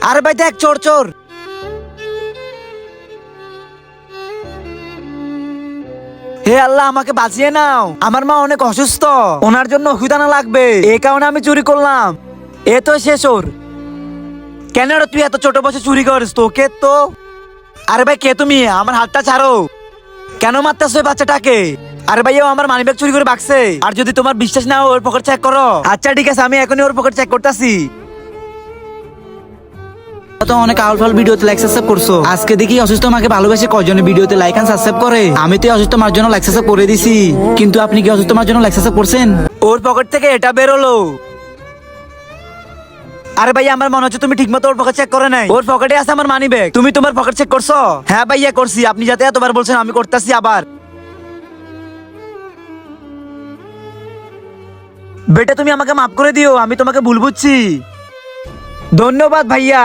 আরে ভাই দেখ, চোর চোর। হে আল্লাহ, আমাকে বাঁচিয়ে নাও, আমার মা অনেক অসুস্থ, ওনার জন্য ওষুধ আনা লাগবে, এই কারণে আমি চুরি করলাম। এ তো শেষ ওর। কেন রে তুই এত ছোট বয়সে চুরি করিস? তোকে তো। আরে ভাই কে তুমি? আমার হাতটা ছাড়ো। কেন মারতেছো এই বাচ্চাটাকে? আরে ভাই ও আমার মানিব্যাগ চুরি করে বাগছে। আর যদি তোমার বিশ্বাস না হয় ওর পকেট চেক করো। আচ্ছা ঠিক আছে, আমি এখনই ওর পকেট চেক করতেছি। তো অনেক আউটফল ভিডিওতে লাইক সাবস্ক্রাইব করছো, আজকে দেখি অসুস্থ মাকে ভালোবেসে কয়জনের ভিডিওতে লাইক এন্ড সাবস্ক্রাইব করে। আমি তো অসুস্থ মার জন্য লাইক সাবস্ক্রাইব করে দিছি, কিন্তু আপনি কি অসুস্থ মার জন্য লাইক সাবস্ক্রাইব করছেন? ওর পকেট থেকে এটা বের হলো। আরে ভাই আমার মনে হচ্ছে তুমি ঠিকমতো ওর পকেট চেক করে নাই। ওর পকেটে আছে আমার মানিব্যাগ। তুমি তোমার পকেট চেক করছো? হ্যাঁ ভাইয়া করছি, আপনি যাতে এতবার বলছেন আমি করতেছি আবার। বেটা তুমি আমাকে মাফ করে দিও, আমি তোমাকে ভুল বুঝছি। ধন্যবাদ ভাইয়া।